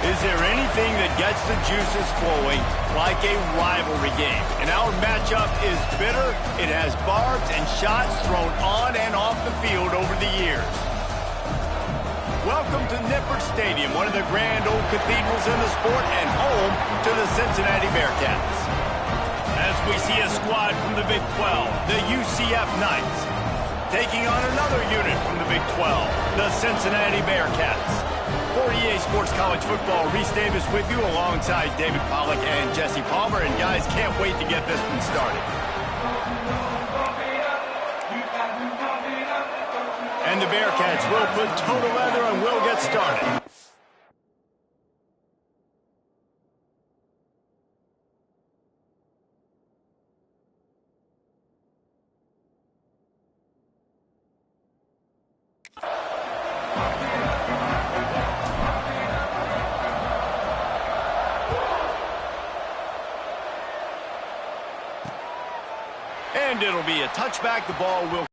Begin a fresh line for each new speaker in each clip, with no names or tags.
Is there anything that gets the juices flowing like a rivalry game? And our matchup is bitter. It has barbs and shots thrown on and off the field over the years. Welcome to Nippert Stadium, one of the grand old cathedrals in the sport and home to the Cincinnati Bearcats. As we see a squad from the Big 12, the UCF Knights, taking on another unit from the Big 12, the Cincinnati Bearcats. For EA Sports College Football, Reese Davis with you alongside David Pollack and Jesse Palmer. And guys, can't wait to get this one started. And the Bearcats will put toe to leather and will get started. And it'll be a touchback. The ball will.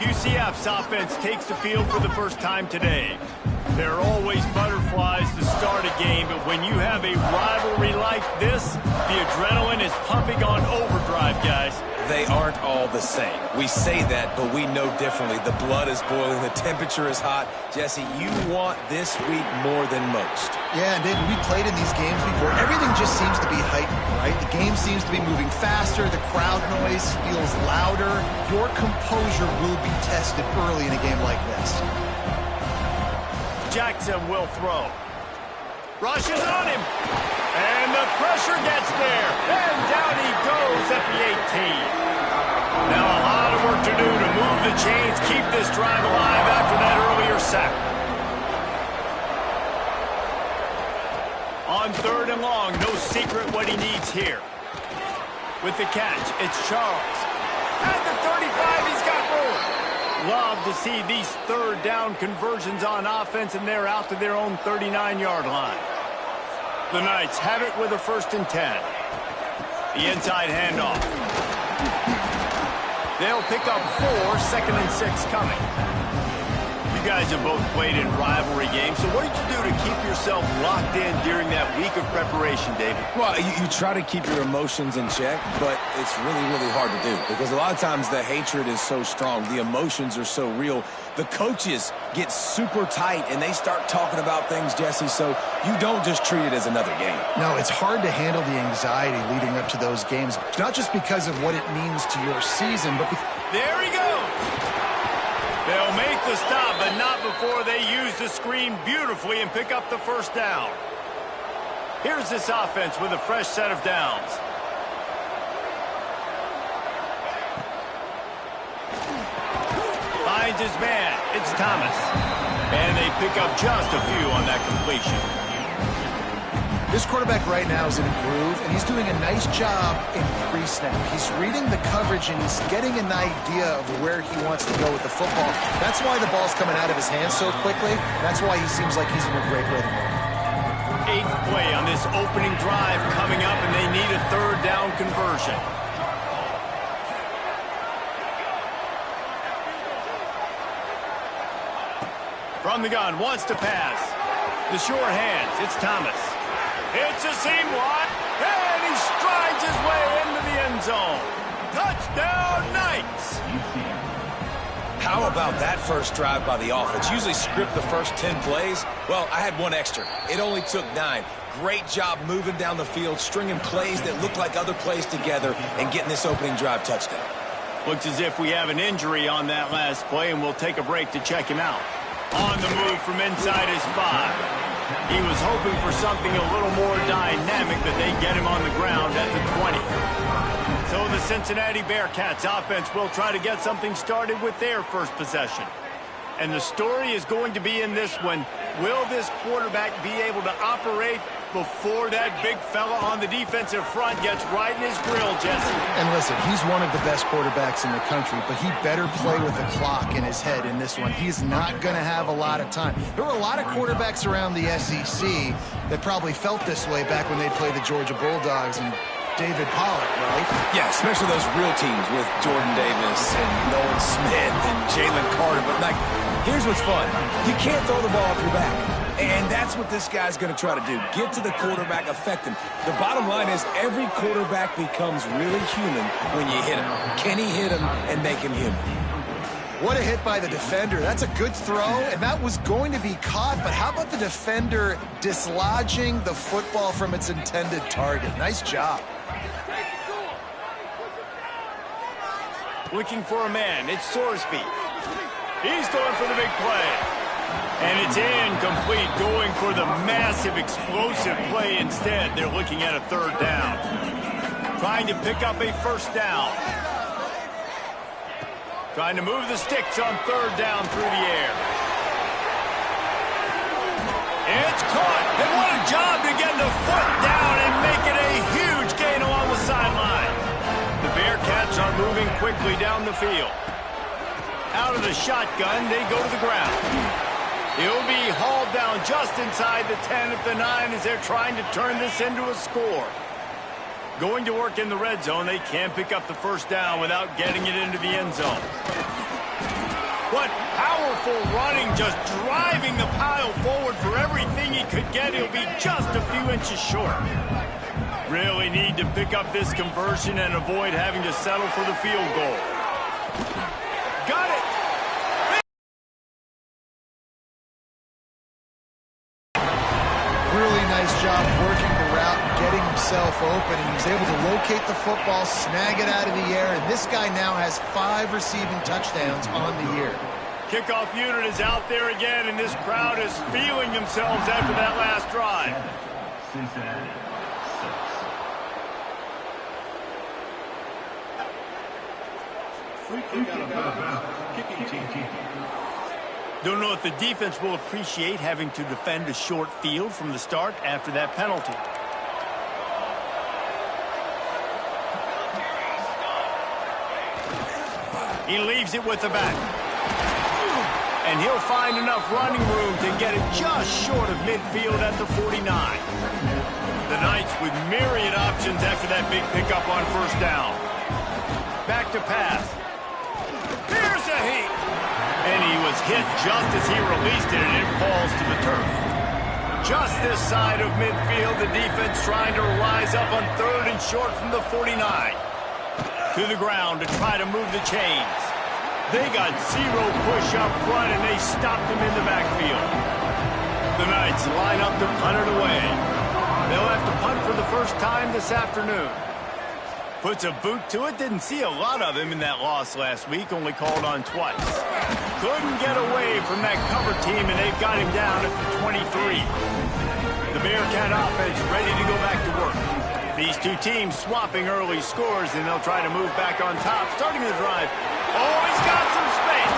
UCF's offense takes the field for the first time today. There are always butterflies to start a game, but when you have a rivalry like this, the adrenaline is pumping on overdrive, guys.
They aren't all the same. We say that, but we know differently. The blood is boiling. The temperature is hot. Jesse, you want this week more than most.
Yeah, and David, we played in these games before. Everything just seems to be heightened, right? The game seems to be moving faster. The crowd noise feels louder. Your composure will be tested early in a game like this.
Jackson will throw. Rushes on him. And the pressure gets there. And down he goes at the 18. Now a lot of work to do to move the chains, keep this drive alive after that earlier sack. On 3rd and long, no secret what he needs here. With the catch, it's Charles. At the 35, he's got room. Love to see these 3rd down conversions on offense, and they're out to their own 39-yard line. The Knights have it with a 1st and 10. The inside handoff. They'll pick up 4, 2nd and 6 coming. You guys have both played in rivalry games, so what did you do to keep yourself locked in during that week of preparation, David?
Well, you try to keep your emotions in check, but it's really, really hard to do because a lot of times the hatred is so strong. The emotions are so real. The coaches get super tight, and they start talking about things, Jesse, so you don't just treat it as another game.
No, it's hard to handle the anxiety leading up to those games, not just because of what it means to your season, but
there he goes. They'll make the stop, but not before they use the screen beautifully and pick up the 1st down. Here's this offense with a fresh set of downs. Finds his man. It's Thomas. And they pick up just a few on that completion.
This quarterback right now is in a groove, and he's doing a nice job in pre-snap. He's reading the coverage, and he's getting an idea of where he wants to go with the football. That's why the ball's coming out of his hands so quickly. That's why he seems like he's in a great rhythm.
8th play on this opening drive coming up, and they need a 3rd down conversion. From the gun, wants to pass. The sure hands, it's Thomas. It's a seam wide, and he strides his way into the end zone. Touchdown, Knights!
How about that first drive by the offense? Usually script the first 10 plays. Well, I had one extra. It only took 9. Great job moving down the field, stringing plays that look like other plays together, and getting this opening drive touchdown.
Looks as if we have an injury on that last play, and we'll take a break to check him out. On the move from inside his 5. He was hoping for something a little more dynamic, that they get him on the ground at the 20. So the Cincinnati Bearcats offense will try to get something started with their first possession. And the story is going to be in this one. Will this quarterback be able to operate before that big fella on the defensive front gets right in his grill, Jesse?
And listen, he's one of the best quarterbacks in the country, but he better play with the clock in his head in this one. He's not going to have a lot of time. There were a lot of quarterbacks around the SEC that probably felt this way back when they played the Georgia Bulldogs, and David Pollack, right?
Yeah, especially those real teams with Jordan Davis and Nolan Smith and Jalen Carter. But, like, here's what's fun. You can't throw the ball off your back. And that's what this guy's going to try to do. Get to the quarterback, affect him. The bottom line is every quarterback becomes really human when you hit him. Can he hit him and make him human?
What a hit by the defender. That's a good throw, and that was going to be caught, but how about the defender dislodging the football from its intended target? Nice job.
Looking for a man. It's Sorsby. He's going for the big play. And it's incomplete, going for the massive, explosive play instead. They're looking at a third down. Trying to pick up a first down. Trying to move the sticks on third down through the air. It's caught. And what a job to get the foot down and make it a huge gain along the sideline. The Bearcats are moving quickly down the field. Out of the shotgun, they go to the ground. He'll be hauled down just inside the 10 at the 9 as they're trying to turn this into a score. Going to work in the red zone, they can't pick up the first down without getting it into the end zone. What powerful running, just driving the pile forward for everything he could get. He'll be just a few inches short. Really need to pick up this conversion and avoid having to settle for the field goal. Got it!
Really nice job working the route and getting himself open. And he was able to locate the football, snag it out of the air, and this guy now has 5 receiving touchdowns on the year.
Kickoff unit is out there again, and this crowd is feeling themselves after that last drive.
Cincinnati. Free kick out of bounds. Kicking team.
Don't know if the defense will appreciate having to defend a short field from the start after that penalty. He leaves it with the back. And he'll find enough running room to get it just short of midfield at the 49. The Knights with myriad options after that big pickup on first down. Back to pass. Here's a heat. And he was hit just as he released it, and it falls to the turf. Just this side of midfield, the defense trying to rise up on third and short from the 49. To the ground to try to move the chains. They got zero push up front, and they stopped him in the backfield. The Knights line up to punt it away. They'll have to punt for the first time this afternoon. Puts a boot to it. Didn't see a lot of him in that loss last week. Only called on twice. Couldn't get away from that cover team, and they've got him down at the 23. The Bearcat offense ready to go back to work. These two teams swapping early scores, and they'll try to move back on top. Starting the drive. Oh, he's got some space.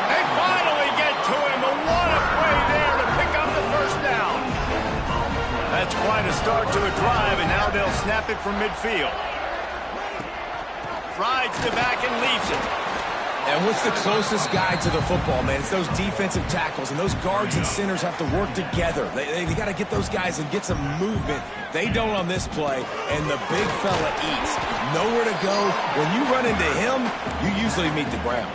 They finally get to him, but what a play there to pick up the first down. That's quite a start to a drive, and now they'll snap it from midfield. Rides the back and leaves it.
And what's the closest guy to the football, man? It's those defensive tackles, and those guards and centers have to work together. They got to get those guys and get some movement. They don't on this play, and the big fella eats. Nowhere to go. When you run into him, you usually meet the ground.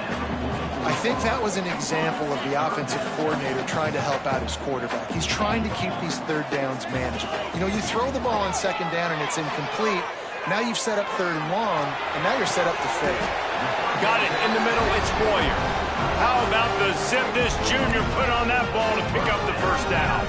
I think that was an example of the offensive coordinator trying to help out his quarterback. He's trying to keep these third downs manageable. You know, you throw the ball on second down and it's incomplete. Now you've set up third and long, and now you're set up to fail.
Got it in the middle. It's Boyer. How about the zip this junior put on that ball to pick up the first down?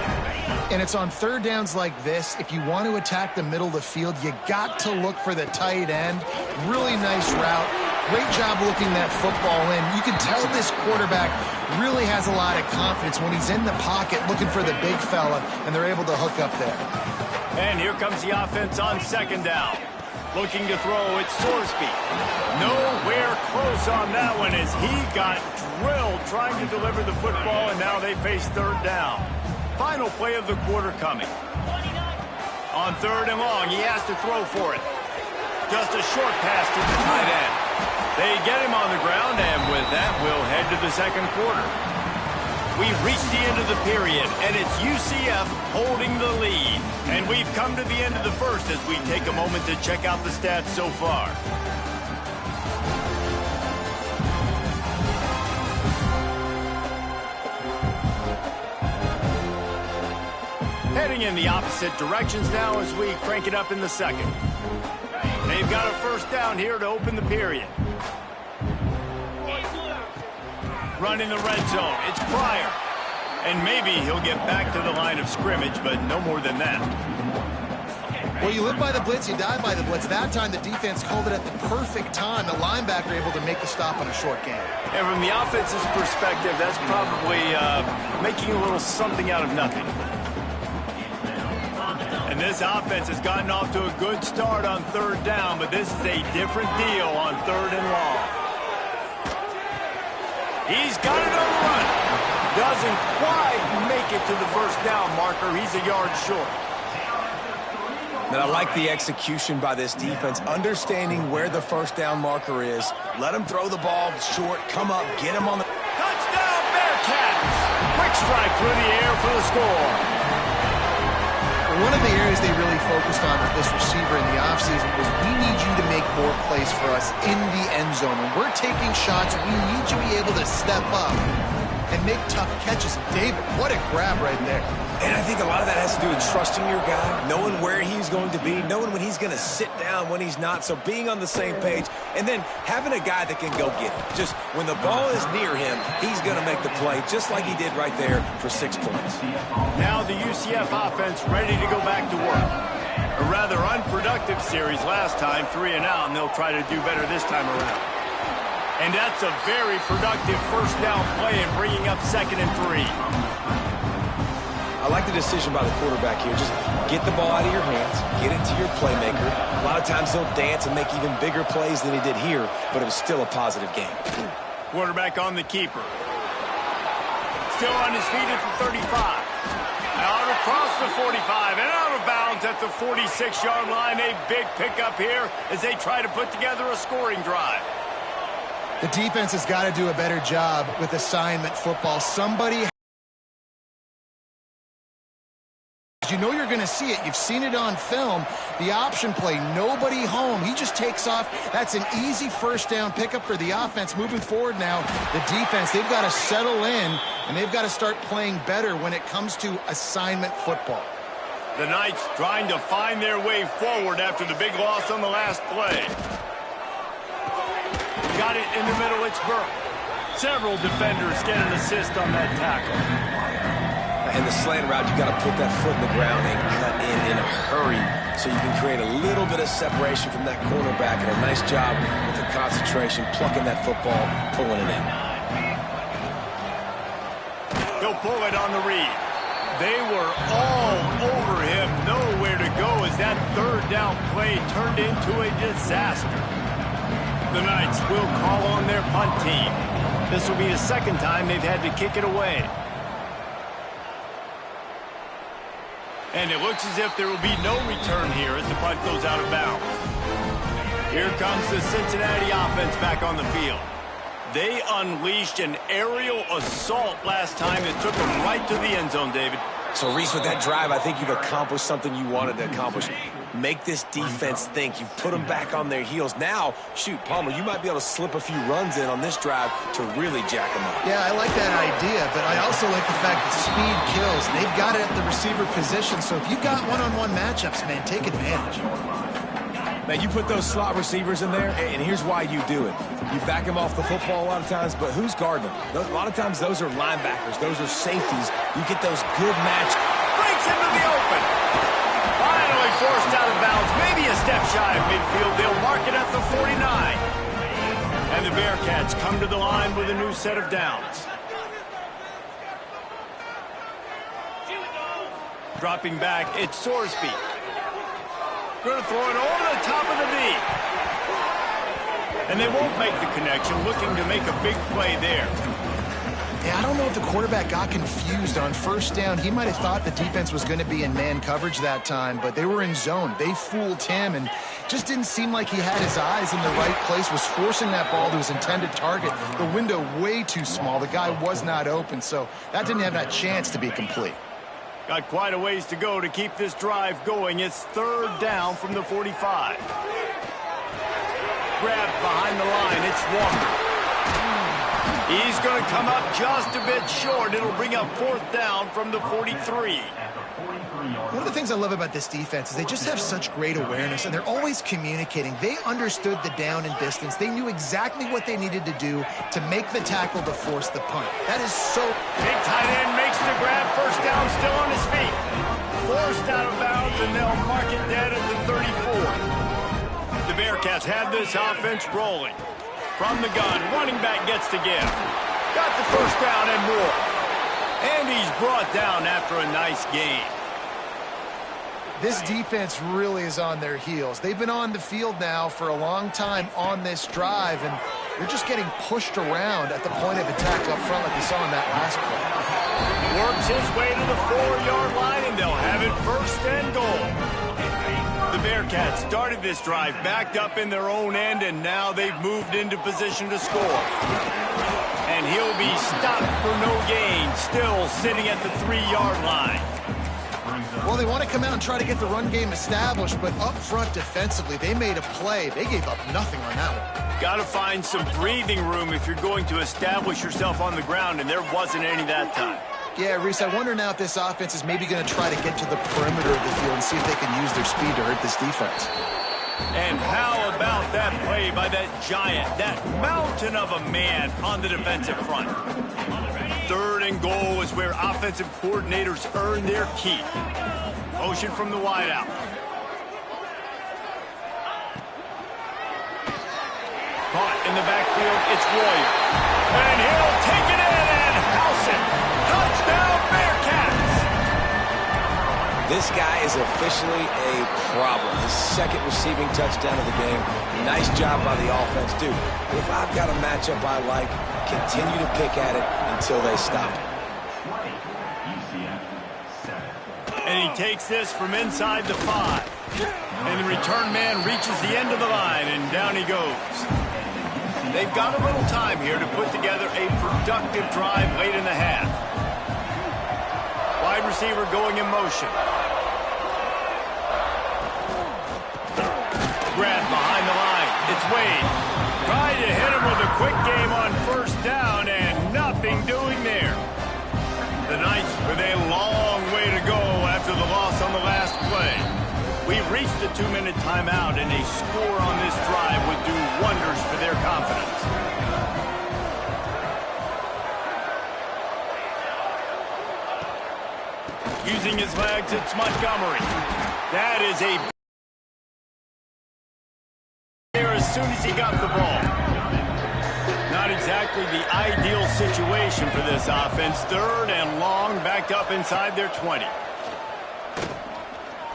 And it's on third downs like this. If you want to attack the middle of the field, you got to look for the tight end. Really nice route. Great job looking that football in. You can tell this quarterback really has a lot of confidence when he's in the pocket looking for the big fella, and they're able to hook up there.
And here comes the offense on second down. Looking to throw, it's Sorsby. Nowhere close on that one as he got drilled trying to deliver the football, and now they face third down. Final play of the quarter coming. On third and long, he has to throw for it. Just a short pass to the tight end. They get him on the ground, and with that, we'll head to the second quarter. We've reached the end of the period, and it's UCF holding the lead. And we've come to the end of the first as we take a moment to check out the stats so far. Heading in the opposite directions now as we crank it up in the second. They've got a first down here to open the period. Running the red zone. It's Pryor. And maybe he'll get back to the line of scrimmage, but no more than that.
Well, you live by the blitz, you die by the blitz. That time the defense called it at the perfect time. The linebacker able to make the stop on a short game.
And from the offense's perspective, that's probably making a little something out of nothing. And this offense has gotten off to a good start on third down, but this is a different deal on third and long. He's got it on the run. Doesn't quite make it to the first down marker. He's a yard short.
And I like the execution by this defense, understanding where the first down marker is. Let him throw the ball short, come up, get him on the...
Touchdown, Bearcats! Quick strike through the air for the score.
One of the areas they really focused on with this receiver in the offseason was we need you to make more plays for us in the end zone. When we're taking shots, we need you to be able to step up and make tough catches. David, what a grab right there.
And I think a lot of that has to do with trusting your guy, knowing where he's going to be, knowing when he's going to sit down, when he's not, so being on the same page, and then having a guy that can go get it. Just when the ball is near him, he's going to make the play, just like he did right there for 6 points.
Now the UCF offense ready to go back to work. A rather unproductive series last time, 3 and out, and they'll try to do better this time around. And that's a very productive first down play and bringing up 2nd and 3.
I like the decision by the quarterback here. Just get the ball out of your hands, get it to your playmaker. A lot of times he'll dance and make even bigger plays than he did here, but it was still a positive game.
Quarterback on the keeper. Still on his feet at the 35. Out across the 45 and out of bounds at the 46-yard line. A big pickup here as they try to put together a scoring drive.
The defense has got to do a better job with assignment football. Somebody... You know you're going to see it. You've seen it on film. The option play, nobody home. He just takes off. That's an easy first down pickup for the offense. Moving forward now, the defense, they've got to settle in, and they've got to start playing better when it comes to assignment football.
The Knights trying to find their way forward after the big loss on the last play. Got it in the middle. It's Burke. Several defenders get an assist on that tackle.
In the slant route, you got to put that foot in the ground and cut in a hurry so you can create a little bit of separation from that cornerback, and a nice job with the concentration, plucking that football, pulling it in.
He'll pull it on the read. They were all over him, nowhere to go as that third down play turned into a disaster. The Knights will call on their punt team. This will be the second time they've had to kick it away. And it looks as if there will be no return here as the punt goes out of bounds. Here comes the Cincinnati offense back on the field. They unleashed an aerial assault last time that took them right to the end zone, David.
So, Reese, with that drive, I think you've accomplished something you wanted to accomplish. Make this defense think. You've put them back on their heels. Now, shoot, Palmer, you might be able to slip a few runs in on this drive to really jack them up.
Yeah, I like that idea, but I also like the fact that speed kills. They've got it at the receiver position, so if you've got one-on-one matchups, man, take advantage.
Man, you put those slot receivers in there, and here's why you do it. You back them off the football a lot of times, but who's guarding them? A lot of times those are linebackers. Those are safeties. You get those good match.
Breaks into the open. Finally forced out of bounds. Maybe a step shy of midfield. They'll mark it at the 49. And the Bearcats come to the line with a new set of downs. Dropping back, it's Sorsby. Going to throw it over the top of the knee. And they won't make the connection, looking to make a big play there.
Yeah, I don't know if the quarterback got confused on first down. He might have thought the defense was going to be in man coverage that time, but they were in zone. They fooled him and just didn't seem like he had his eyes in the right place, was forcing that ball to his intended target. The window way too small. The guy was not open, so that didn't have that chance to be complete.
Got quite a ways to go to keep this drive going. It's third down from the 45. Grabbed behind the line. It's Walker. He's going to come up just a bit short. It'll bring up fourth down from the 43.
One of the things I love about this defense is they just have such great awareness, and they're always communicating. They understood the down and distance. They knew exactly what they needed to do to make the tackle to force the punt. That is so...
Big tight end makes the grab. First down, still on his feet. Forced out of bounds, and they'll mark it dead at the 34. The Bearcats have this offense rolling. From the gun, running back gets to give. Got the first down and more. And he's brought down after a nice gain.
This defense really is on their heels. They've been on the field now for a long time on this drive, and they're just getting pushed around at the point of attack up front like we saw in that last play.
Works his way to the 4-yard line, and they'll have it first and goal. The Bearcats started this drive backed up in their own end, and now they've moved into position to score. And he'll be stopped for no gain, still sitting at the 3-yard line.
Well, they want to come out and try to get the run game established, but up front defensively, they made a play. They gave up nothing on that one.
Got to find some breathing room if you're going to establish yourself on the ground, and there wasn't any that time.
Yeah, Reese, I wonder now if this offense is maybe going to try to get to the perimeter of the field and see if they can use their speed to hurt this defense.
And how about that play by that giant, that mountain of a man on the defensive front? Third and goal is where offensive coordinators earn their keep. Motion from the wideout. Caught in the backfield, it's Warrior. And he'll take it in and house it. Touchdown, Bearcats!
This guy is officially a problem. His second receiving touchdown of the game. Nice job by the offense, dude. If I've got a matchup I like, continue to pick at it until they stop it.
And he takes this from inside the 5. And the return man reaches the end of the line, and down he goes. They've got a little time here to put together a productive drive late in the half. Wide receiver going in motion. Grab behind the line. It's Wade. Tried to hit him with a quick game on first down, and nothing doing there. The Knights with a long way to go after the loss on the last play. We've reached the 2-minute timeout, and a score on this drive would do wonders for their confidence. Using his legs, it's Montgomery. That is a... as soon as he got the ball. Not exactly the ideal situation for this offense. Third and long, backed up inside their 20.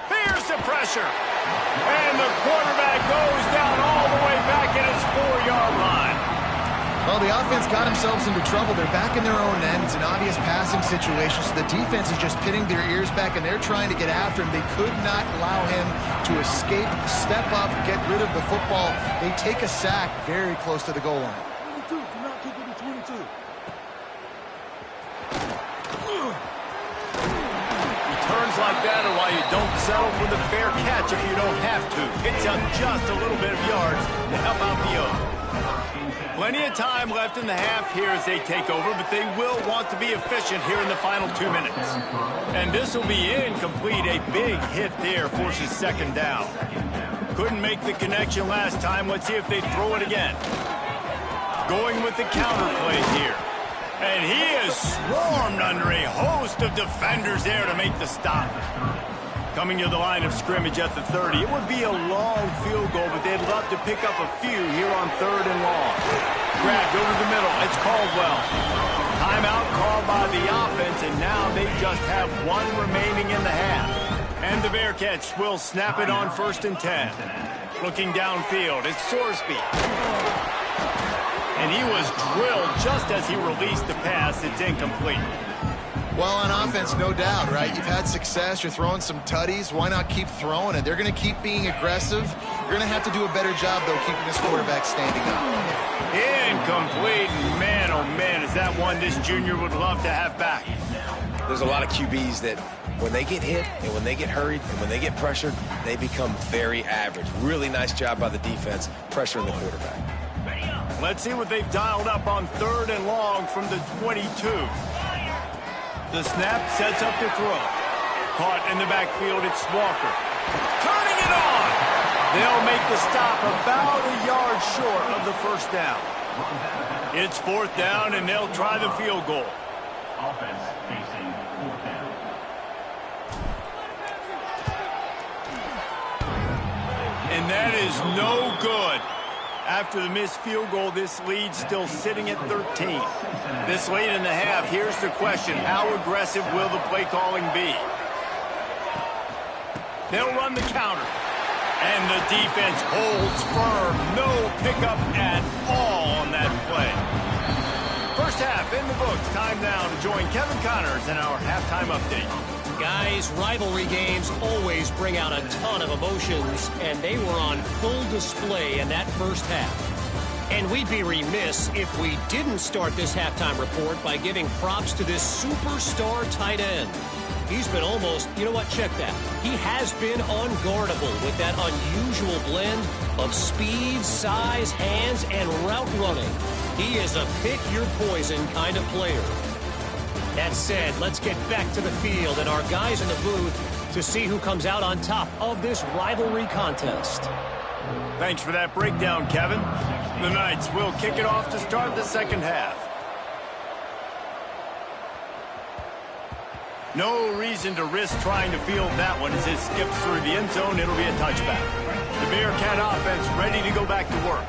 Here's the pressure. And the quarterback goes down all the way back at his 4-yard line.
Well, the offense got themselves into trouble. They're back in their own end. It's an obvious passing situation, so the defense is just pitting their ears back, and they're trying to get after him. They could not allow him to escape, step up, get rid of the football. They take a sack very close to the goal line.
22, do not kick it to 22.
Returns like that are why you don't settle for the fair catch if you don't have to. Picks up just a little bit of yards to help out the O. Plenty of time left in the half here as they take over, but they will want to be efficient here in the final 2 minutes. And this will be incomplete. A big hit there forces second down. Couldn't make the connection last time. Let's see if they throw it again. Going with the counter play here. And he is swarmed under a host of defenders there to make the stop. Coming to the line of scrimmage at the 30. It would be a long field goal, but they'd love to pick up a few here on third and long. Grabbed over the middle. It's Caldwell. Timeout called by the offense, and now they just have one remaining in the half. And the Bearcats will snap it on 1st and 10. Looking downfield, it's Sorsby. And he was drilled just as he released the pass. It's incomplete.
Well, on offense, no doubt, right? You've had success. You're throwing some tutties. Why not keep throwing it? They're going to keep being aggressive. You're going to have to do a better job, though, keeping this quarterback standing up.
Incomplete. Man, oh, man, is that one this junior would love to have back.
There's a lot of QBs that when they get hit and when they get hurried and when they get pressured, they become very average. Really nice job by the defense pressuring the quarterback.
Let's see what they've dialed up on 3rd and long from the 22. The snap sets up to throw. Caught in the backfield, it's Walker. Turning it on! They'll make the stop about a yard short of the first down. It's 4th down, and they'll try the field goal.
Offense facing 4th down.
And that is no good. After the missed field goal, this lead's still sitting at 13. This late in the half, here's the question. How aggressive will the play calling be? They'll run the counter. And the defense holds firm. No pickup at all on that play. First half in the books. Time now to join Kevin Connors in our halftime update.
Guys, rivalry games always bring out a ton of emotions, and they were on full display in that first half. And we'd be remiss if we didn't start this halftime report by giving props to this superstar tight end. He's been almost, you know what, check that. He has been unguardable with that unusual blend of speed, size, hands, and route running. He is a pick-your-poison kind of player. That said, let's get back to the field and our guys in the booth to see who comes out on top of this rivalry contest.
Thanks for that breakdown, Kevin. The Knights will kick it off to start the second half. No reason to risk trying to field that one as it skips through the end zone. It'll be a touchback. The Bearcat offense ready to go back to work.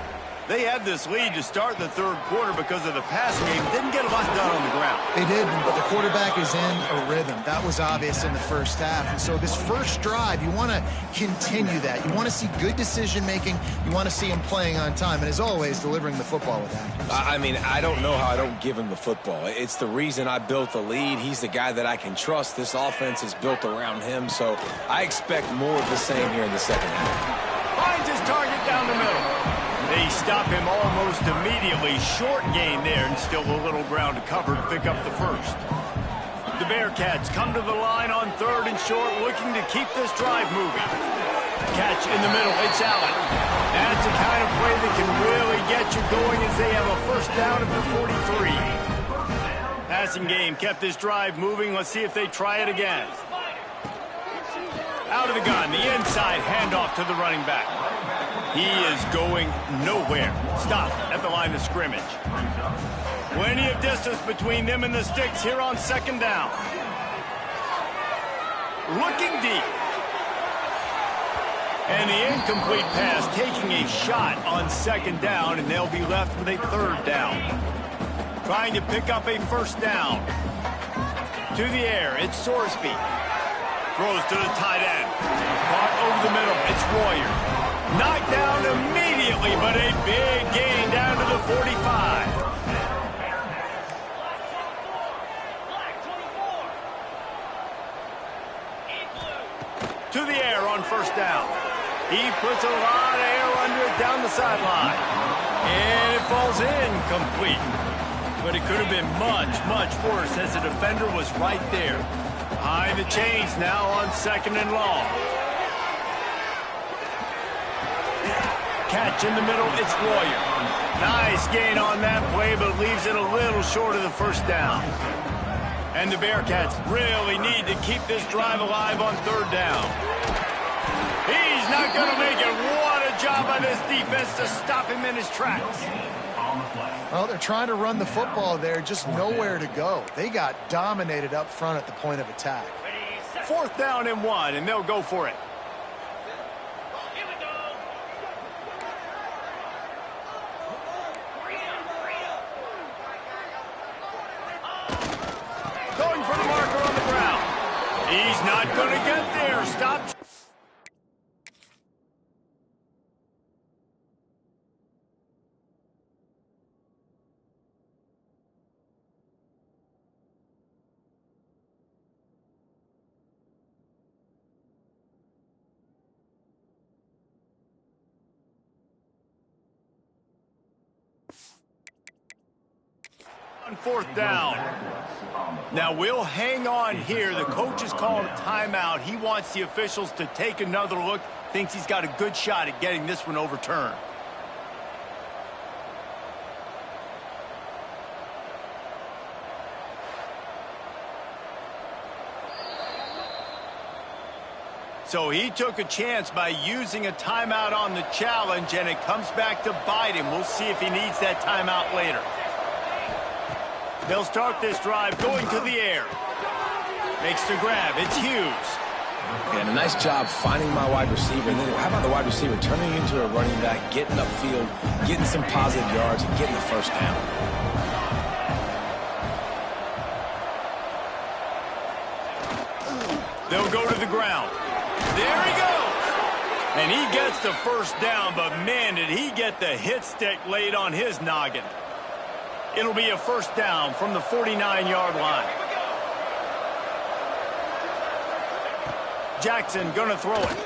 They had this lead to start the third quarter because of the passing game. Didn't get a lot done on the ground.
They didn't, but the quarterback is in a rhythm. That was obvious in the first half. And so this first drive, you want to continue that. You want to see good decision-making. You want to see him playing on time. And as always, delivering the football with accuracy.
I mean, I don't know how I don't give him the football. It's the reason I built the lead. He's the guy that I can trust. This offense is built around him. So I expect more of the same here in the second half.
Finds his target down the middle. They stop him almost immediately. Short gain there and still a little ground to cover to pick up the first. The Bearcats come to the line on 3rd and short, looking to keep this drive moving. Catch in the middle. It's Allen. That's the kind of play that can really get you going as they have a first down at the 43. Passing game kept this drive moving. Let's see if they try it again. Out of the gun, the inside handoff to the running back. He is going nowhere. Stop at the line of scrimmage. Plenty of distance between them and the sticks here on second down. Looking deep. And the incomplete pass taking a shot on second down, and they'll be left with a 3rd down. Trying to pick up a first down. To the air, it's Sorsby. Throws to the tight end. Caught over the middle, it's Royer. Knocked down immediately, but a big gain down to the 45. To the air on first down. He puts a lot of air under it down the sideline. And it falls incomplete. But it could have been much, much worse as the defender was right there. Behind the chains now on 2nd and long. Catch in the middle, it's Royer. Nice gain on that play, but leaves it a little short of the first down. And the Bearcats really need to keep this drive alive on 3rd down. He's not going to make it. What a job by this defense to stop him in his tracks.
Well, they're trying to run the football there, just nowhere to go. They got dominated up front at the point of attack.
4th down and 1, and they'll go for it. Going for the marker on the ground. He's not going to get there. Stop. On fourth down. Now we'll hang on here. The coach has called a timeout. He wants the officials to take another look. Thinks he's got a good shot at getting this one overturned. So he took a chance by using a timeout on the challenge, and it comes back to bite him. We'll see if he needs that timeout later. They'll start this drive going to the air. Makes the grab. It's Hughes.
And a nice job finding my wide receiver. And then how about the wide receiver turning into a running back, getting upfield, getting some positive yards, and getting the first down.
They'll go to the ground. There he goes. And he gets the first down, but man, did he get the hit stick laid on his noggin. It'll be a first down from the 49-yard line. Jackson gonna throw it.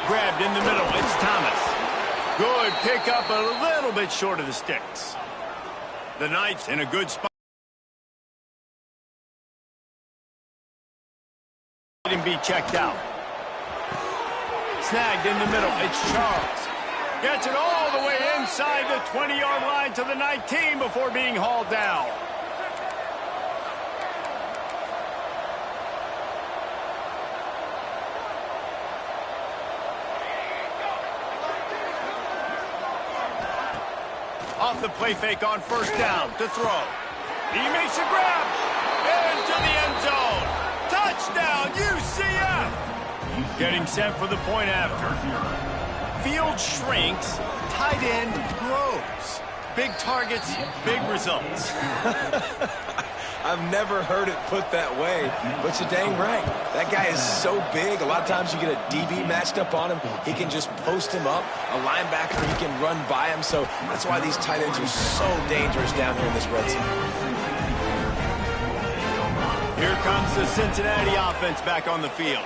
Grabbed in the middle. It's Thomas. Good pickup, a little bit short of the sticks. The Knights in a good spot. Didn't be checked out. Snagged in the middle. It's Charles. Gets it all the way inside the 20-yard line to the 19 before being hauled down. Off the play fake on first down to throw. He makes a grab. Into the end zone. Touchdown, UCF. Getting set for the point after. Field shrinks, tight end grows. Big targets, big results.
I've never heard it put that way, but you're dang right. That guy is so big. A lot of times you get a DB matched up on him. He can just post him up. A linebacker, he can run by him. So that's why these tight ends are so dangerous down here in this red zone.
Here comes the Cincinnati offense back on the field.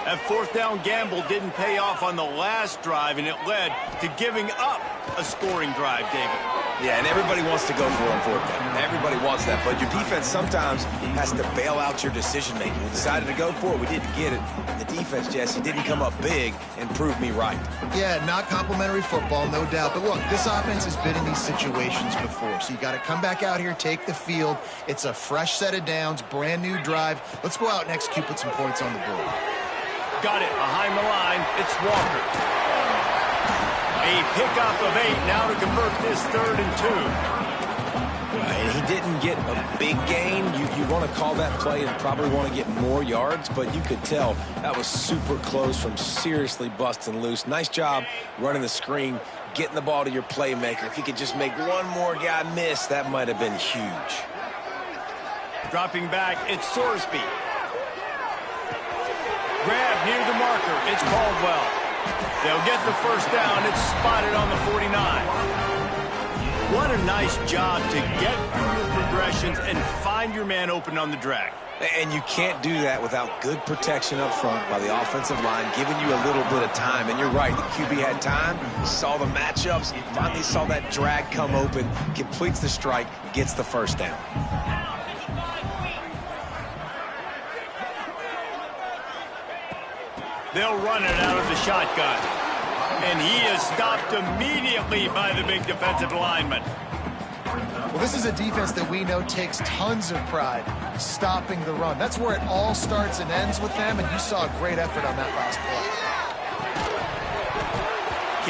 That fourth down gamble didn't pay off on the last drive, and it led to giving up a scoring drive, David.
Yeah, and everybody wants to go for it on fourth down. Everybody wants that, but your defense sometimes has to bail out your decision-making. We decided to go for it. We didn't get it. The defense, Jesse, didn't come up big and prove me right.
Yeah, not complimentary football, no doubt. But look, this offense has been in these situations before, so you got to come back out here, take the field. It's a fresh set of downs, brand new drive. Let's go out and execute, put some points on the board.
Got it behind the line. It's Walker. A pickup of 8 now to convert this 3rd and 2.
And he didn't get a big gain. You want to call that play and probably want to get more yards, but you could tell that was super close from seriously busting loose. Nice job running the screen, getting the ball to your playmaker. If he could just make one more guy miss, that might have been huge.
Dropping back, it's Sorsby. Grab near the marker. It's Caldwell. They'll get the first down. It's spotted on the 49. What a nice job to get through your progressions and find your man open on the drag.
And you can't do that without good protection up front by the offensive line, giving you a little bit of time. And you're right, the QB had time, saw the matchups, finally saw that drag come open, completes the strike, gets the first down.
They'll run it out of the shotgun. And he is stopped immediately by the big defensive lineman.
Well, this is a defense that we know takes tons of pride stopping the run. That's where it all starts and ends with them, and you saw a great effort on that last play.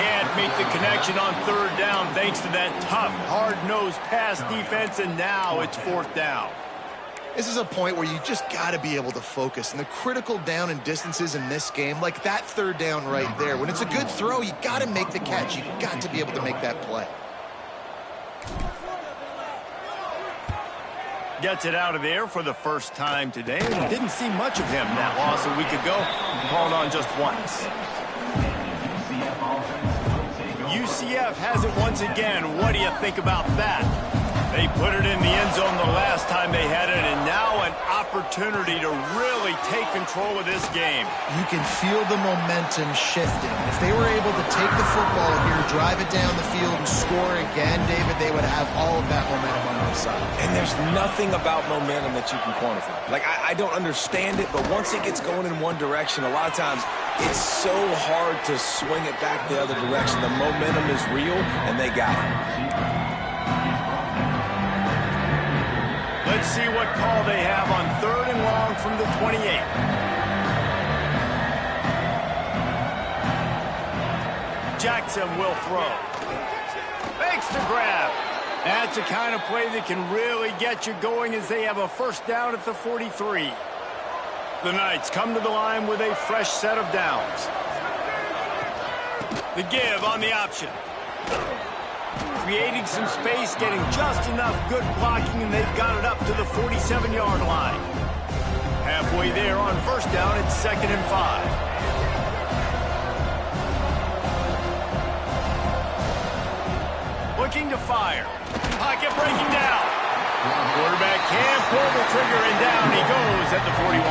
Can't make the connection on 3rd down thanks to that tough, hard-nosed pass defense, and now it's 4th down.
This is a point where you just got to be able to focus. And the critical down and distances in this game, like that 3rd down right there, when it's a good throw, you got to make the catch. You got to be able to make that play.
Gets it out of there for the first time today. Didn't see much of him that loss a week ago. Called on just once. UCF has it once again. What do you think about that? They put it in the end zone the last time they had it, and now an opportunity to really take control of this game.
You can feel the momentum shifting. If they were able to take the football here, drive it down the field, and score again, David, they would have all of that momentum on their side.
And there's nothing about momentum that you can quantify. Like, I don't understand it, but once it gets going in one direction, a lot of times it's so hard to swing it back the other direction. The momentum is real, and they got it.
Let's see what call they have on 3rd and long from the 28. Jackson will throw. Makes the grab. That's the kind of play that can really get you going as they have a first down at the 43. The Knights come to the line with a fresh set of downs. The give on the option. Creating some space, getting just enough good blocking, and they've got it up to the 47-yard line. Halfway there on first down, it's 2nd and 5. Looking to fire. Pocket breaking down. Quarterback can pull the trigger, and down he goes at the 41.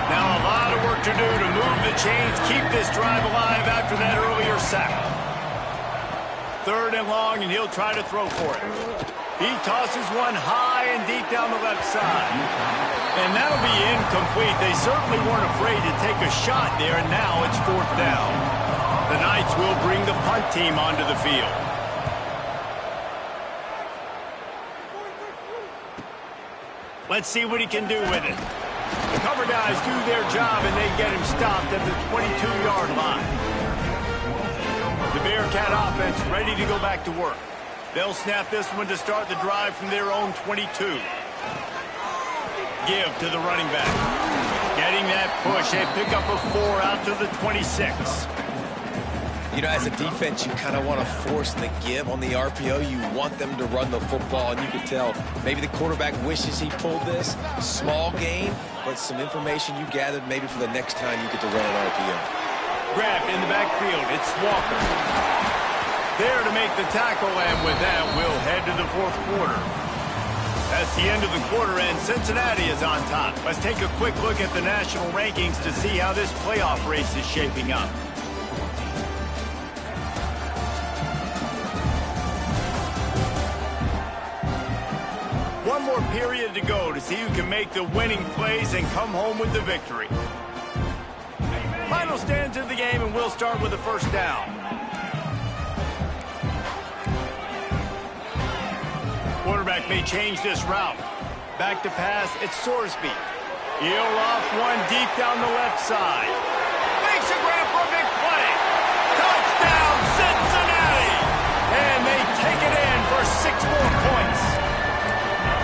Now a lot of work to do to move the chains, keep this drive alive after that earlier sack. 3rd and long, and he'll try to throw for it. He tosses one high and deep down the left side. And that'll be incomplete. They certainly weren't afraid to take a shot there, and now it's 4th down. The Knights will bring the punt team onto the field. Let's see what he can do with it. The cover guys do their job, and they get him stopped at the 22-yard line. The Bearcat offense ready to go back to work. They'll snap this one to start the drive from their own 22. Give to the running back. Getting that push. A pickup of 4 out to the 26.
You know, as a defense, you kind of want to force the give on the RPO. You want them to run the football, and you can tell maybe the quarterback wishes he pulled this. Small gain, but some information you gathered maybe for the next time you get to run an RPO.
Grab in the backfield. It's Walker. There to make the tackle, and with that, we'll head to the 4th quarter. That's the end of the quarter, and Cincinnati is on top. Let's take a quick look at the national rankings to see how this playoff race is shaping up. One more period to go to see who can make the winning plays and come home with the victory. Final stands of the game, and we'll start with the first down. Quarterback may change this route. Back to pass, it's Sorsby. He'll off one deep down the left side. Makes a grab for a big play. Touchdown, Cincinnati! And they take it in for 6 more points.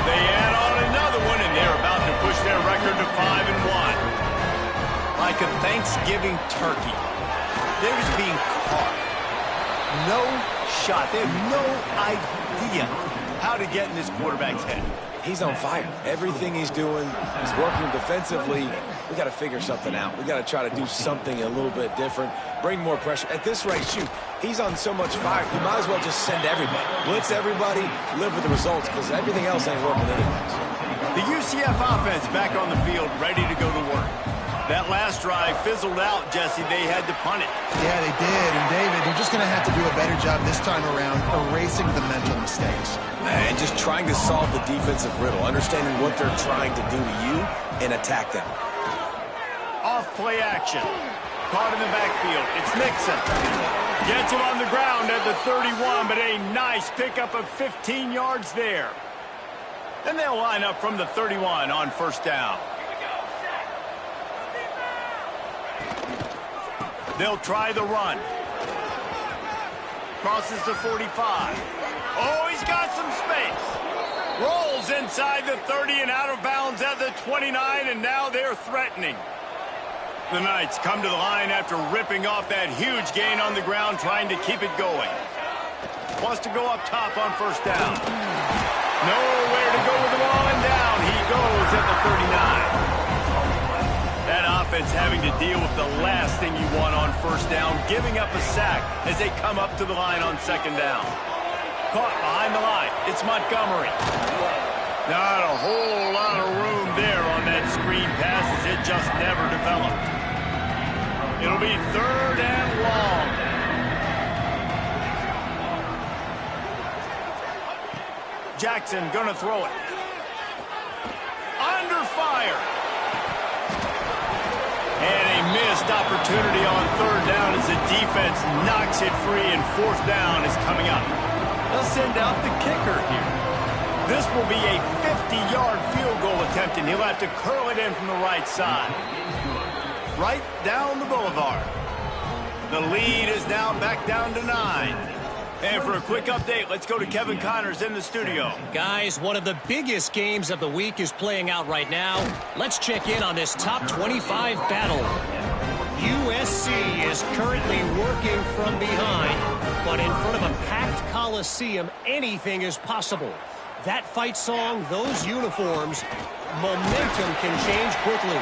They add on another one, and they're about to push their record to 5-1. Like a Thanksgiving turkey. They're just being caught. No shot. They have no idea how to get in this quarterback's head.
He's on fire. Everything he's doing, he's working defensively. We got to figure something out. We got to try to do something a little bit different, bring more pressure. At this rate, shoot, he's on so much fire, you might as well just send everybody. Blitz everybody, live with the results, because everything else ain't working anyways.
The UCF offense back on the field, ready to go to work. That last drive fizzled out, Jesse. They had to punt it.
Yeah, they did. And, David, they're just going to have to do a better job this time around erasing the mental mistakes.
And just trying to solve the defensive riddle, understanding what they're trying to do to you and attack them.
Off play action. Caught in the backfield. It's Nixon. Gets him on the ground at the 31, but a nice pickup of 15 yards there. And they'll line up from the 31 on first down. They'll try the run. Crosses the 45. Oh, he's got some space. Rolls inside the 30 and out of bounds at the 29, and now they're threatening. The Knights come to the line after ripping off that huge gain on the ground, trying to keep it going. Wants to go up top on first down. Nowhere to go with the ball, and down he goes at the 39. That offense having to deal with the last thing you want on first down, giving up a sack as they come up to the line on second down. Caught behind the line. It's It's Montgomery. Not a whole lot of room there on that screen pass as it just never developed. It'll be 3rd and long. Jackson gonna throw it. Under fire. And a missed opportunity on 3rd down as the defense knocks it free, and 4th down is coming up. They'll send out the kicker here. This will be a 50-yard field goal attempt, and he'll have to curl it in from the right side. Right down the boulevard. The lead is now back down to 9. And for a quick update, let's go to Kevin Connors in the studio.
Guys, one of the biggest games of the week is playing out right now. Let's check in on this top 25 battle. USC is currently working from behind, but in front of a packed Coliseum, anything is possible. That fight song, those uniforms, momentum can change quickly.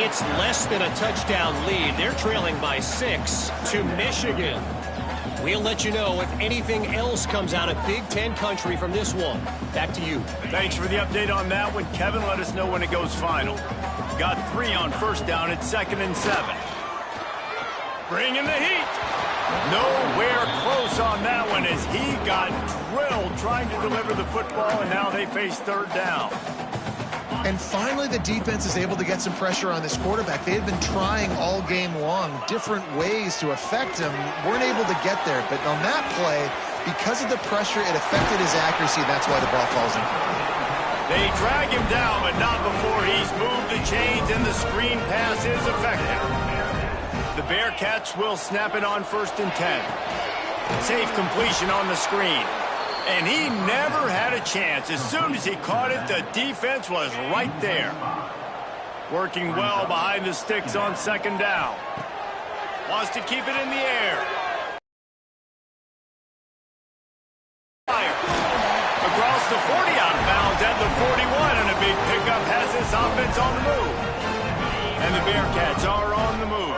It's less than a touchdown lead. They're trailing by 6 to Michigan. We'll let you know if anything else comes out of Big Ten country from this one. Back to you.
Thanks for the update on that one, Kevin. Let us know when it goes final. Got 3 on 1st down. It's 2nd and 7. Bringing the heat. Nowhere close on that one as he got drilled trying to deliver the football, and now they face 3rd down.
And finally, the defense is able to get some pressure on this quarterback. They had been trying all game long different ways to affect him. Weren't able to get there. But on that play, because of the pressure, it affected his accuracy. That's why the ball falls in.
They drag him down, but not before he's moved the chains, and the screen pass is effective. The Bearcats will snap it on 1st and 10. Safe completion on the screen. And he never had a chance. As soon as he caught it, the defense was right there. Working well behind the sticks on 2nd down. Wants to keep it in the air. Fire. Across the 40 out of bounds at the 41, and a big pickup has this offense on the move. And the Bearcats are on the move.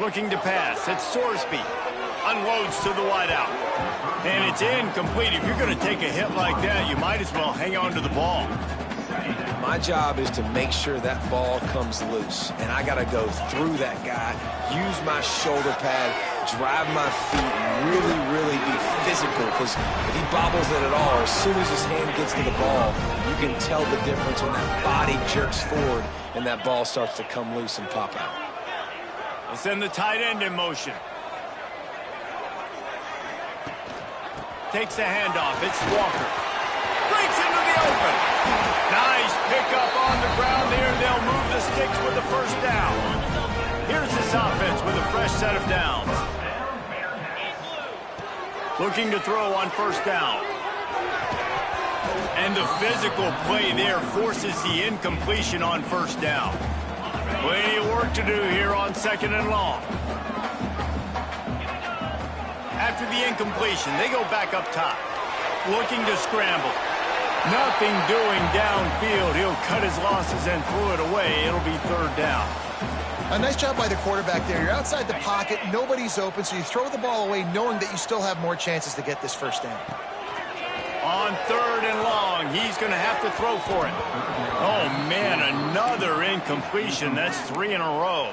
Looking to pass. It's Sorsby. Unloads to the wideout. And it's incomplete. If you're going to take a hit like that, you might as well hang on to the ball.
My job is to make sure that ball comes loose. And I got to go through that guy, use my shoulder pad, drive my feet, really, really be physical. Because if he bobbles it at all, as soon as his hand gets to the ball, you can tell the difference when that body jerks forward and that ball starts to come loose and pop out.
They send the tight end in motion. Takes the handoff. It's Walker. Breaks into the open. Nice pickup on the ground there. They'll move the sticks with the 1st down. Here's this offense with a fresh set of downs. Looking to throw on 1st down. And the physical play there forces the incompletion on 1st down. Plenty of work to do here on 2nd and long. After the incompletion, they go back up top. Looking to scramble. Nothing doing downfield. He'll cut his losses and throw it away. It'll be 3rd down.
A nice job by the quarterback there. You're outside the pocket. Nobody's open, so you throw the ball away knowing that you still have more chances to get this 1st down.
On 3rd and long, he's going to have to throw for it. Oh, man, another incompletion. That's 3 in a row.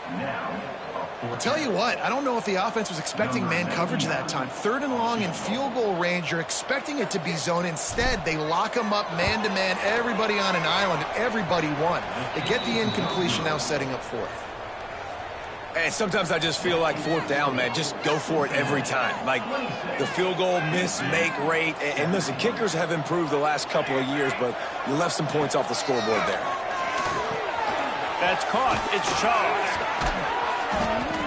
I'll tell you what, I don't know if the offense was expecting man coverage that time. 3rd and long in field goal range, you're expecting it to be zone. Instead, they lock them up man-to-man, everybody on an island, everybody won. They get the incompletion, now setting up 4th.
And sometimes I just feel like 4th down, man. Just go for it every time. Like the field goal miss-make rate. And listen, kickers have improved the last couple of years, but you left some points off the scoreboard there.
That's caught. It's Charles.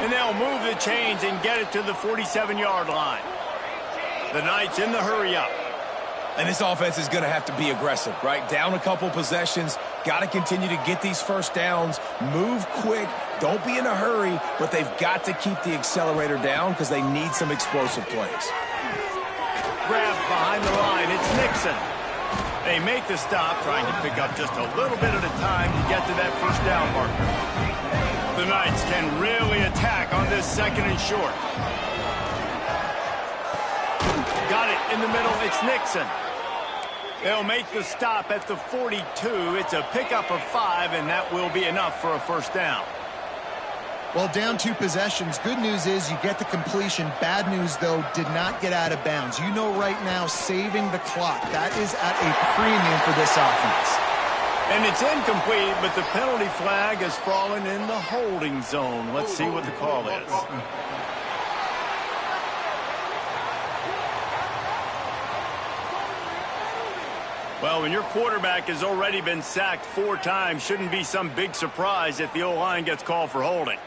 And they'll move the chains and get it to the 47-yard line. The Knights in the hurry-up.
And this offense is going to have to be aggressive, right? Down a couple possessions. Got to continue to get these 1st downs. Move quick. Don't be in a hurry, but they've got to keep the accelerator down because they need some explosive plays.
Grab behind the line. It's Nixon. They make the stop, trying to pick up just a little bit at a time to get to that first down marker. The Knights can really attack on this second and short. Got it in the middle. It's Nixon. They'll make the stop at the 42. It's a pickup of 5, and that will be enough for a first down.
Well, down 2 possessions. Good news is you get the completion. Bad news, though, did not get out of bounds. You know right now, saving the clock. That is at a premium for this offense.
And it's incomplete, but the penalty flag has fallen in the holding zone. Let's see what the call is. Well, when your quarterback has already been sacked 4 times, shouldn't be some big surprise if the O-line gets called for holding.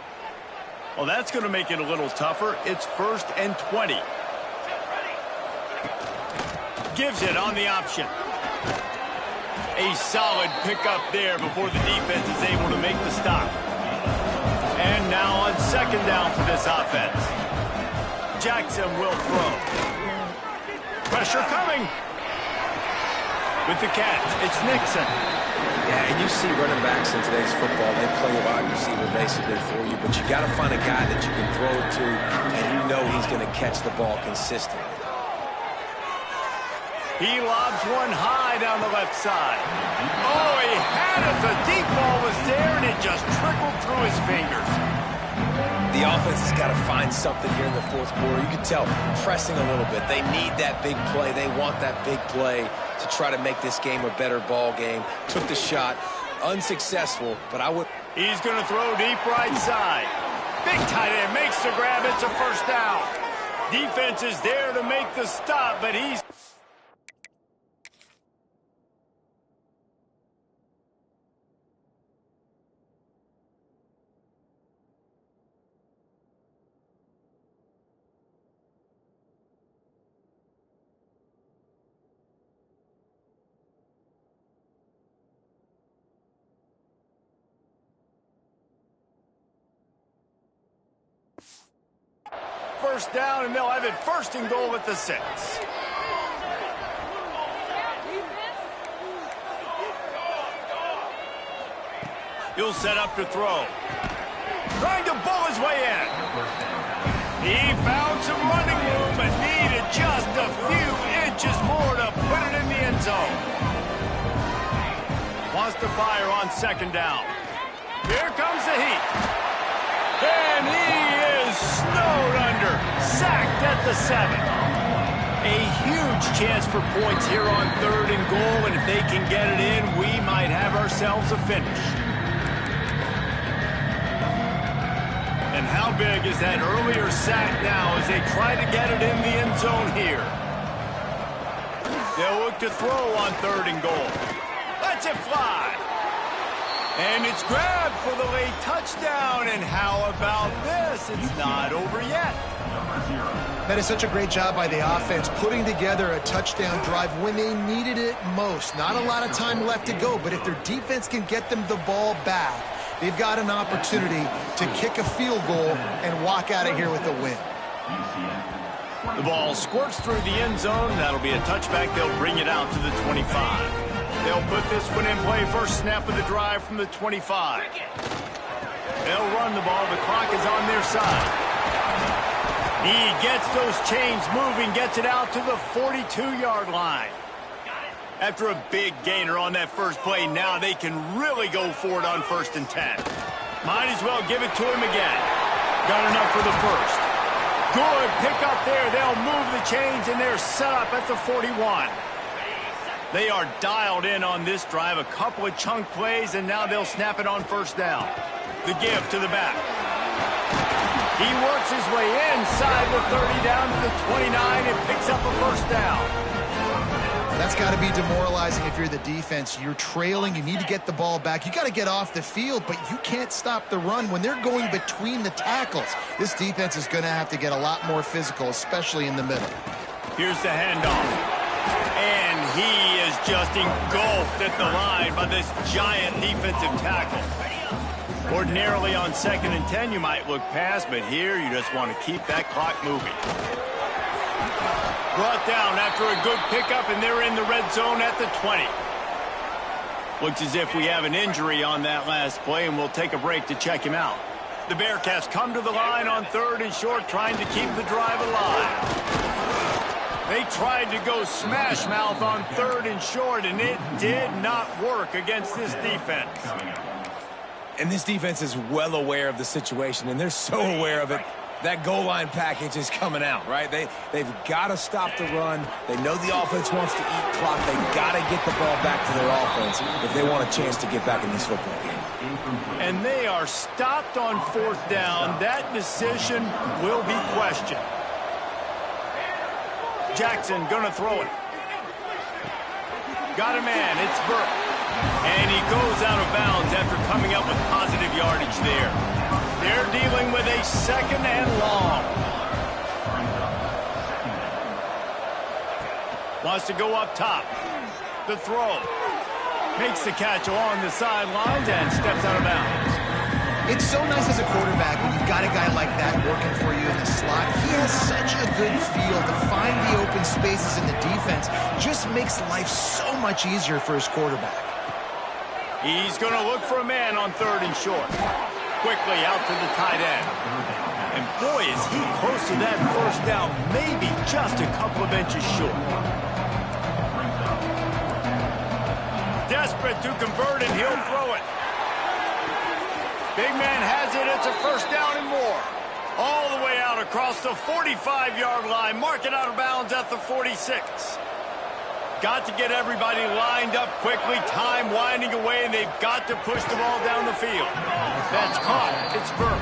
Well, that's going to make it a little tougher. It's 1st and 20. Gives it on the option. A solid pickup there before the defense is able to make the stop. And now on 2nd down for this offense. Jackson will throw. Pressure coming. With the catch, it's Nixon.
Yeah, and you see running backs in today's football, they play a wide receiver basically for you, but you got to find a guy that you can throw it to, and you know he's going to catch the ball consistently.
He lobs one high down the left side. Oh, he had it. The deep ball was there, and it just trickled through his fingers.
The offense has got to find something here in the 4th quarter. You can tell, pressing a little bit. They need that big play. They want that big play to try to make this game a better ball game. Took the shot. Unsuccessful, but I would...
He's going to throw deep right side. Big tight end makes the grab. It's a first down. Defense is there to make the stop, but he's... First down, and they'll have it 1st and goal at the 6. He'll set up to throw. Trying to bull his way in. He found some running room, but needed just a few inches more to put it in the end zone. Wants to fire on 2nd down. Here comes the heat. And he is snowed under. Sacked at the 7. A huge chance for points here on 3rd and goal, and if they can get it in, we might have ourselves a finish. And how big is that earlier sack now as they try to get it in the end zone here? They'll look to throw on 3rd and goal. Lets it fly. And it's grabbed for the late touchdown. And how about this? It's not over yet.
That is such a great job by the offense, putting together a touchdown drive when they needed it most. Not a lot of time left to go, but if their defense can get them the ball back, they've got an opportunity to kick a field goal and walk out of here with a win.
The ball squirts through the end zone. That'll be a touchback. They'll bring it out to the 25. They'll put this one in play. First snap of the drive from the 25. They'll run the ball. The clock is on their side. He gets those chains moving, gets it out to the 42-yard line. After a big gainer on that first play, now they can really go for it on 1st and 10. Might as well give it to him again. Got enough for the first. Good pick up there. They'll move the chains, and they're set up at the 41. They are dialed in on this drive. A couple of chunk plays, and now they'll snap it on 1st down. The give to the back. He works his way inside the 30 down to the 29 and picks up a first down.
That's got to be demoralizing if you're the defense. You're trailing. You need to get the ball back. You got to get off the field, but you can't stop the run when they're going between the tackles. This defense is going to have to get a lot more physical, especially in the middle.
Here's the handoff. And he is just engulfed at the line by this giant defensive tackle. Ordinarily on 2nd and 10, you might look past, but here you just want to keep that clock moving. Brought down after a good pickup, and they're in the red zone at the 20. Looks as if we have an injury on that last play, and we'll take a break to check him out. The Bearcats come to the line on 3rd and short, trying to keep the drive alive. They tried to go smash mouth on 3rd and short, and it did not work against this defense.
And this defense is well aware of the situation, and they're so aware of it. That goal line package is coming out, right? They've got to stop the run. They know the offense wants to eat clock. They've got to get the ball back to their offense if they want a chance to get back in this football game.
And they are stopped on 4th down. That decision will be questioned. Jackson gonna throw it. Got a man, it's Burke. And he goes out of bounds after coming up with positive yardage there. They're dealing with a 2nd and long. Wants to go up top. The throw. Makes the catch along the sidelines and steps out of bounds.
It's so nice as a quarterback when you've got a guy like that working for you in the slot. He has such a good feel to find the open spaces in the defense. Just makes life so much easier for his quarterback.
He's going to look for a man on 3rd and short. Quickly out to the tight end. And boy, is he close to that 1st down, maybe just a couple of inches short. Desperate to convert, and he'll throw it. Big man has it. It's a 1st down and more. All the way out across the 45-yard line. Mark it out of bounds at the 46. Got to get everybody lined up quickly. Time winding away, and they've got to push the ball down the field. That's caught. It's Burke.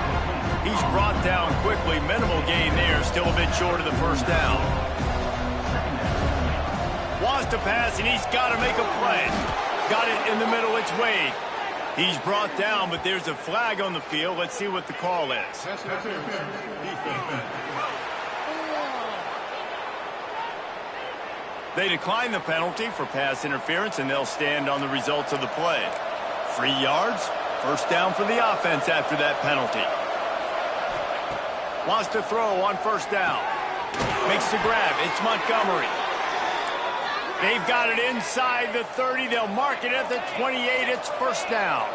He's brought down quickly. Minimal gain there. Still a bit short of the 1st down. Wants to pass, and he's got to make a play. Got it in the middle. It's Wade. He's brought down, but there's a flag on the field. Let's see what the call is. They decline the penalty for pass interference, and they'll stand on the results of the play. 3 yards, 1st down for the offense after that penalty. Wants to throw on 1st down. Makes the grab. It's Montgomery. They've got it inside the 30. They'll mark it at the 28. It's 1st down.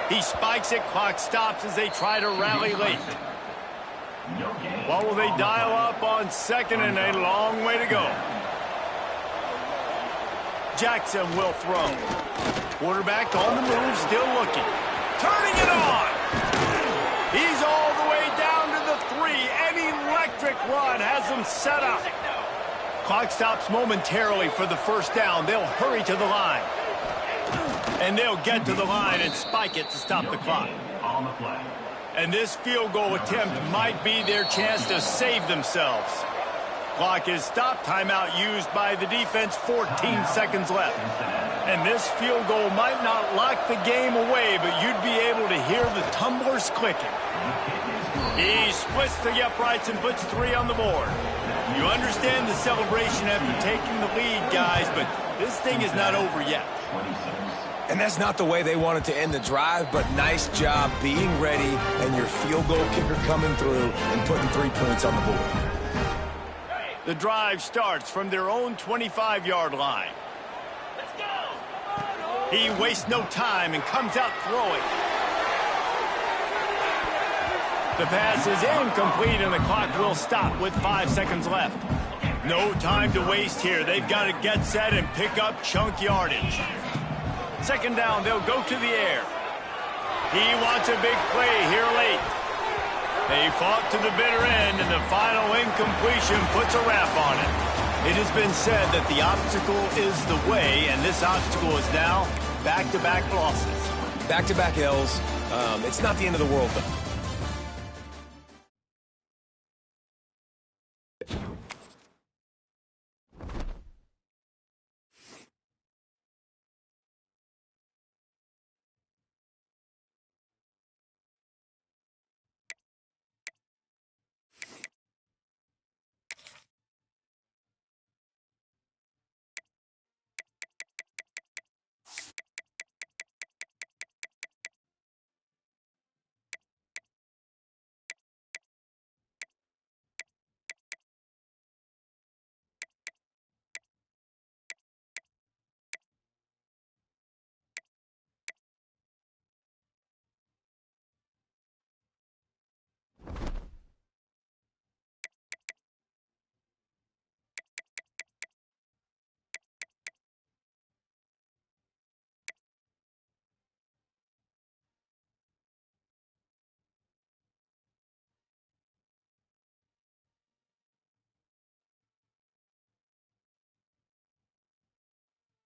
He spikes it. Clock stops as they try to rally late. What will they dial up on 2nd and a long way to go? Jackson will throw. Quarterback on the move, still looking. Turning it on. He's all the way down to the 3. An electric run has them set up. Clock stops momentarily for the 1st down. They'll hurry to the line. And they'll get to the line and spike it to stop the clock.
On the play.
And this field goal attempt might be their chance to save themselves. Clock is stopped. Timeout used by the defense. 14 seconds left. And this field goal might not lock the game away, but you'd be able to hear the tumblers clicking. He splits the uprights and puts 3 on the board. You understand the celebration after taking the lead, guys, but this thing is not over yet.
And that's not the way they wanted to end the drive, but nice job being ready and your field goal kicker coming through and putting 3 points on the board.
The drive starts from their own 25-yard line. He wastes no time and comes out throwing. The pass is incomplete, and the clock will stop with 5 seconds left. No time to waste here. They've got to get set and pick up chunk yardage. 2nd down, they'll go to the air. He wants a big play here late. They fought to the bitter end, and the final incompletion puts a wrap on it. It has been said that the obstacle is the way, and this obstacle is now back-to-back losses.
Back-to-back L's. It's not the end of the world, though.